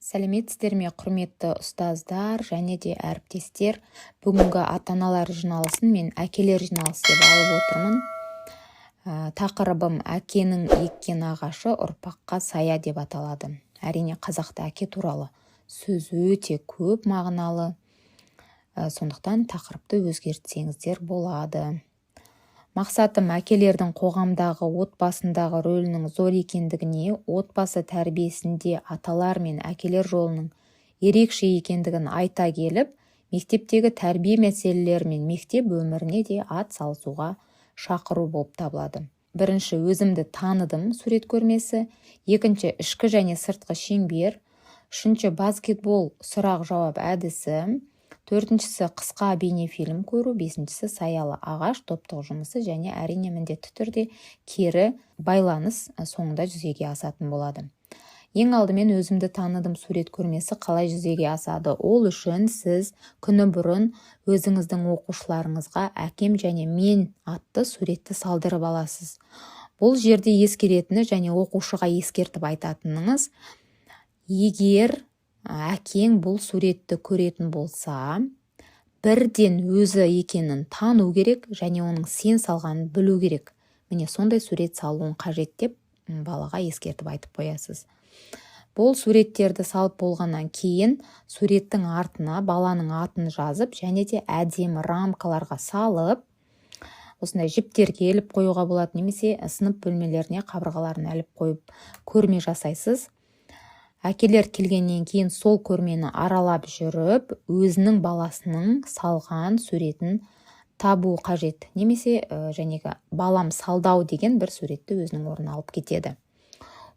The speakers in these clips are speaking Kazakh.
Сәлеметсіздер ме, құрметті ұстаздар және де әріптестер. Бүгінгі ата-аналар жиналысын мен әкелер жиналысы деп алып отырмын. Тақырыбым әкенің еккен ағашы ұрпаққа сая деп аталады. Әрине қазақта әке туралы сөз өте көп мағыналы. Сондықтан тақырыпты өзгертсеңіздер болады. Мақсатым әкелердің қоғамдағы отбасындағы рөлінің зор екендігіне, отбасы тәрбиесінде аталар мен әкелер жолының ерекше екендігін айта келіп, мектептегі тәрбие мәселелері мен мектеп өміріне де ат салысуға шақыру болып табылады. Бірінші, өзімді таныдым сурет көрмесі, екінші, ішкі және сыртқы шеңбер, үшінші, баскетбол сұрақ-жауап әдісі, төртіншісі, қысқа бейнефильм көру, бесіншісі, саялы ағаш топтық жұмысы және әрине міндетті түрде кері байланыс соңында жүзеге асатын болады. Ең алдымен өзімді таныдым сурет көрмесі қалай жүзеге асады? Ол үшін сіз күні бұрын өзіңіздің оқушыларыңызға әкем және мен атты суретті салдырып аласыз. Бұл жерде ескеретіні және оқушыға ескертіп айтатыныңыз, егер әкең бұл суретті көретін болса, бірден өзі екенін тану керек және оның сен салғанын білу керек. Міне сондай сурет салуын қажет деп балаға ескертіп айтып қоясыз. Бұл суреттерді салып болғаннан кейін суреттің артына баланың атын жазып және де әдемі рамкаларға салып, осындай жіптерге іліп қоюға болады, немесе сынып бөлмелеріне қабырғаларын іліп қойып көрме жасайсыз. Әкелер келгеннен кейін сол көрмені аралап жүріп, өзінің баласының салған суретін табу қажет. Немесе жәнегі балам салдау деген бір суретті өзінің орнына алып кетеді.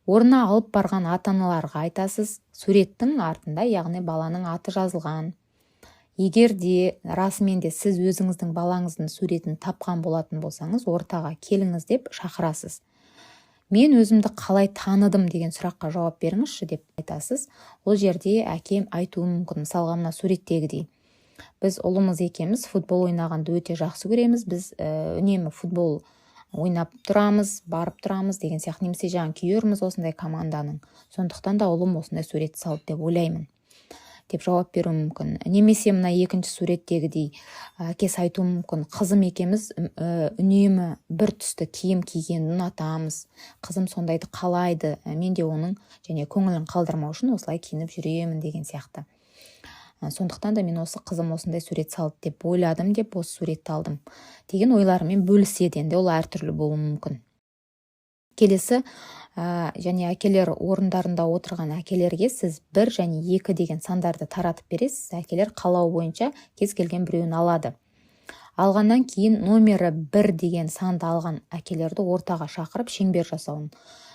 Орнына алып барған ата-аналарға айтасыз, суреттің артында, яғни баланың аты жазылған. Егер де расымен де сіз өзіңіздің балаңыздың суретін тапқан болатын болсаңыз, ортаға келіңіз деп шақырасыз. Мен өзімді қалай таныдым деген сұраққа жауап беріңізші деп айтасыз. Ол жерде әкем айтуы мүмкін, мысалға мына суреттегідей. Біз ұлымыз екеуміз футбол ойнағанды өте жақсы көреміз. Біз үнемі футбол ойнап тұрамыз, барып тұрамыз деген сияқты, немесе жаңа күйеуіміз осындай команданың. Сондықтан да ұлым осындай сурет салды деп ойлаймын деп жауап беру мүмкін. Немесе мына екінші суреттегідей әкесі айтуы мүмкін, қызым екеуміз үнемі бір түсті киім кигенін ұнатамыз. Қызым сондайды қалайды, мен де оның және көңілін қалдырмау үшін осылай киініп жүремін деген сияқты. Сондықтан да мен осы қызым осындай сурет салды деп ойладым деп осы суретті алдым деген ойларымен бөліседі. Енді ол әртүрлі болуы мүмкін. Келесі, және әкелер орындарында отырған әкелерге сіз 1 және 2 деген сандарды таратып бересіз. Әкелер қалау бойынша кез келген біреуін алады. Алғаннан кейін номері 1 деген санды алған әкелерді ортаға шақырып шеңбер жасауын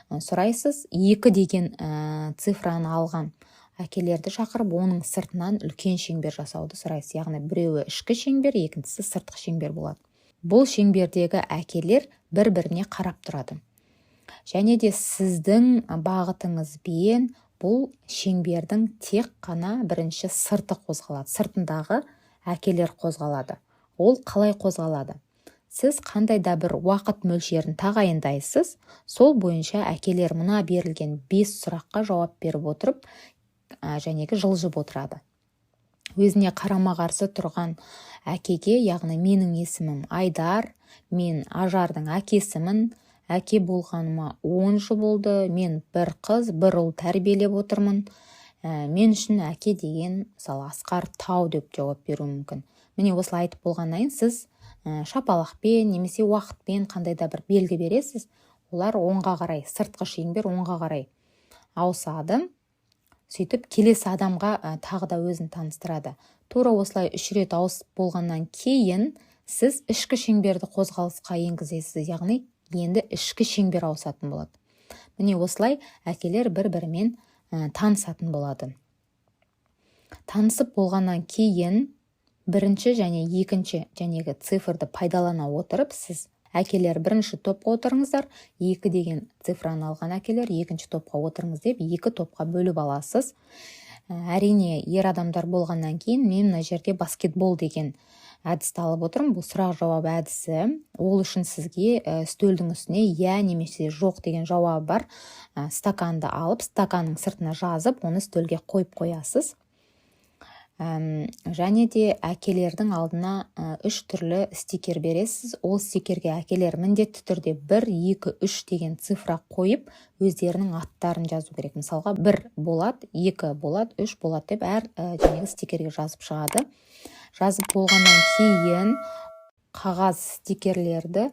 сұрайсыз. 2 деген цифраны алған әкелерді шақырып, оның сыртынан үлкен шеңбер жасауды сұрайсыз. Яғни біреуі ішкі шеңбер, екіншісі сыртқы шеңбер болады. Бұл шеңбердегі әкелер бір-біріне қарап тұрады. Және де сіздің бағытыңызбен бұл шеңбердің тек қана бірінші сырты қозғалады. Сыртындағы әкелер қозғалады. Ол қалай қозғалады? Сіз қандай да бір уақыт мөлшерін тағайындайсыз, сол бойынша әкелер мына берілген 5 сұраққа жауап беріп отырып, жәнегі жылжып отырады. Өзіне қарама-қарсы тұрған әкеге, яғни менің есімім Айдар, мен Ажардың әкесімін, әке болғаныма 10 жыл болды, мен бір қыз, бір ұл тәрбиелеп отырмын. Мен үшін әке деген мысалы Асқар Тау деп жауап беру мүмкін. Міне осылай айтып болғаннан кейін сіз шапалақпен немесе уақытпен қандай да бір белгі бересіз. Олар оңға қарай, сыртқы шеңбер оңға қарай ауысады. Сөйтіп келесі адамға тағы да өзін таныстырады. Тура осылай 3 рет ауысып болғаннан кейін сіз ішкі шеңберді қозғалысқа енгізесіз, яғни енді ішкі шеңбер ауысатын болады. Міне осылай әкелер бір-бірімен танысатын болады. Танысып болғаннан кейін бірінші және екінші жәнегі цифрды пайдалана отырып, сіз әкелер бірінші топқа отырыңыздар, 2 деген цифраны алған әкелер екінші топқа отырыңыз деп 2 топқа бөліп аласыз. Әрине, ер адамдар болғаннан кейін мен мына жерде баскетбол деген әдісті алып отырмын. Бұл сұрақ жауап әдісі. Ол үшін сізге үстелдің үстіне иә немесе жоқ деген жауабы бар стаканды алып, стаканның сыртына жазып, оны үстелге қойып қоясыз. Және де әкелердің алдына 3 түрлі стикер бересіз. Ол стикерге әкелер міндетті түрде 1, 2, 3 деген цифра қойып, өздерінің аттарын жазу керек. Мысалға 1 болады, 2 болады, 3 болады деп әр жаңағы стикерге жазып шығады. Жазып болғаннан кейін қағаз стикерлерді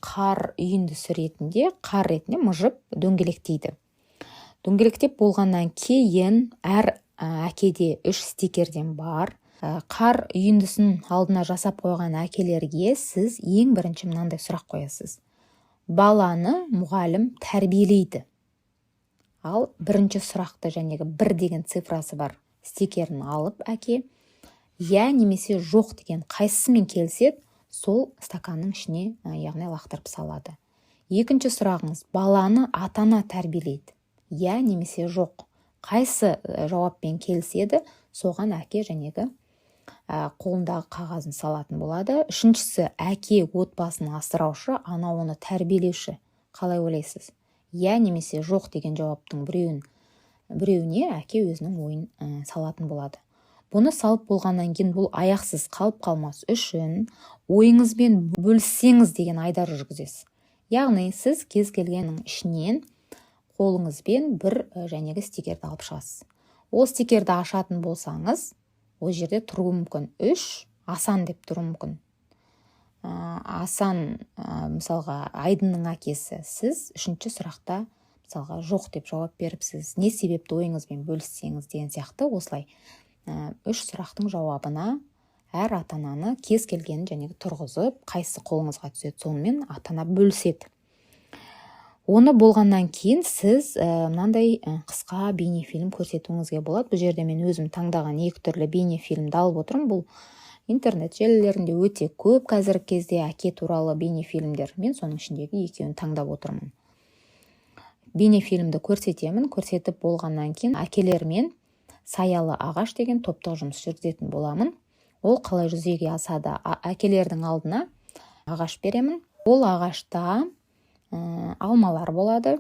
қар үйіндісі ретінде, қар ретінде мұжып дөңгелектейді. Дөңгелектеп болғаннан кейін әр әкеде 3 стикерден бар. Қар үйіндісін алдына жасап қойған әкелерге сіз ең бірінші мынандай сұрақ қоясыз. Баланы мұғалім тәрбиелейді. Ал бірінші сұрақты жәнегі 1 деген цифрасы бар стикерін алып әке, иә немесе жоқ деген қайсысымен келсек, сол стаканның ішіне яғни лақтырып салады. Екінші сұрағыңыз, баланы ата-ана тәрбиелейді. Иә немесе жоқ. Қайсы жауаппен келседі, соған әке жәнегі қолындағы қағазын салатын болады. Үшіншісі, әке отбасының асыраушы, ана оны тәрбиелеуші. Қалай ойлайсыз? Иә немесе жоқ деген жауаптың біреуіне әке өзінің ойын салатын болады. Бұны салып болғаннан кейін бұл аяқсыз қалып қалмас үшін ойыңызбен бөліссеңіз деген айдар жүргізесіз. Яғни сіз кез келгеннің ішінен қолыңызбен бір жәнегі стикерді алып шығасыз. Ол стикерді ашатын болсаңыз, ол жерде тұруы мүмкін 3, Асан деп тұруы мүмкін. Асан, мысалға, Айдынның әкесі, сіз 3-ші сұрақта мысалға жоқ деп жауап беріпсіз. Не себепті ойыңызбен бөліссеңіз деген сияқты осылай 3 сұрақтың жауабына әр ата-ананы кез келгенін жәнегі тұрғызып, қайсы қолыңызға түседі, сонымен ата-ана бөліседі. Оны болғаннан кейін сіз мынандай қысқа бейнефильм көрсетуіңізге болады. Бұл жерде мен өзім таңдаған 2 түрлі бейнефильмді алып отырмын. Бұл интернет желілерінде өте көп қазіргі кезде әке туралы бейнефильмдер. Мен соның ішіндегі 2-ін таңдап отырмын. Бейнефильмді көрсетемін. Көрсетіп болғаннан кейін әкелермен саялы ағаш деген топтық жұмыс жүргізетін боламын. Ол қалай жүзеге асады? Әкелердің алдына ағаш беремін. Ол ағашта алмалар болады.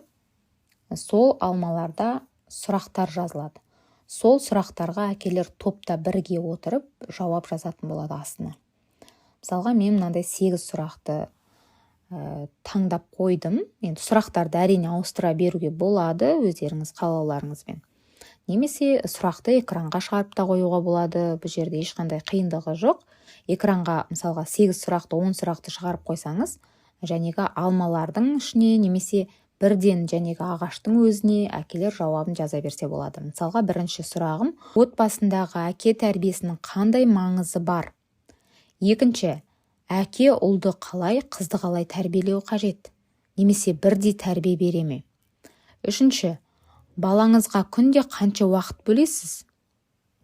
Сол алмаларда сұрақтар жазылады. Сол сұрақтарға әкелер топта бірге отырып жауап жазатын болады астына. Мысалға, мен мынандай 8 сұрақты таңдап қойдым. Енді сұрақтарды әрине ауыстыра беруге болады өздеріңіз қалауларыңызбен. Немесе сұрақты экранға шығарып та қоюға болады. Бұл жерде ешқандай қиындығы жоқ. Экранға мысалға 8 сұрақты, 10 сұрақты шығарып қойсаңыз, жәнегі алмалардың ішіне немесе бірден жәнегі ағаштың өзіне әкелер жауабын жаза берсе болады. Мысалға, бірінші сұрағым, отбасындағы әке тәрбиесінің қандай маңызы бар? Екінші, әке ұлды қалай, қызды қалай тәрбиелеу қажет? Немесе бірдей тәрбие бере ме? Үшінші, балаңызға күнде қанша уақыт бөлесіз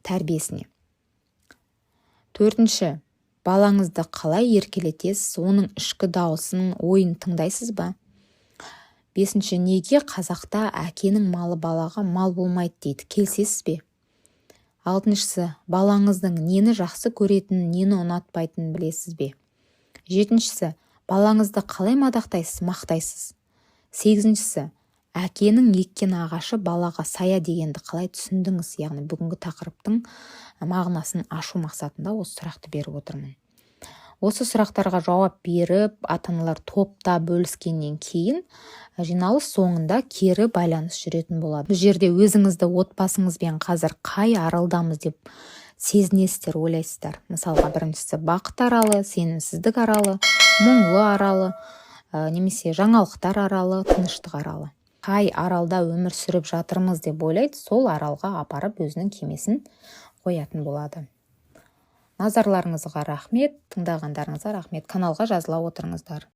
тәрбиесіне? Төртінші, балаңызды қалай еркелетесіз, оның ішкі дауысын, ойын тыңдайсыз ба? Бесінші, неге қазақта әкенің малы балаға мал болмайды дейді, келсесіз бе? Алтыншысы, балаңыздың нені жақсы көретінін, нені ұнатпайтынын білесіз бе? Жетіншісі, балаңызды қалай мадақтайсыз, мақтайсыз? Сегізіншісі, әкенің еккен ағашы балаға сая дегенді қалай түсіндіңіз? Яғни бүгінгі тақырыптың мағынасын ашу мақсатында осы сұрақты беріп отырмын. Осы сұрақтарға жауап беріп, ата-аналар топта бөліскеннен кейін жиналыс соңында кері байланыс жүретін болады. Бұл жерде өзіңізді отбасыңызбен қазір қай аралдамыз деп сезінесіздер, ойлайсыздар. Мысалға, біріншісі бақыт аралы, сенімсіздік аралы, мұңлы аралы, немесе жаңалықтар аралы, тыныштық аралы. Қай аралда өмір сүріп жатырмыз деп ойлайды, сол аралға апарып өзінің кемесін қоятын болады. Назарларыңызға рахмет, тыңдағандарыңызға рахмет. Каналға жазыла отырыңыздар.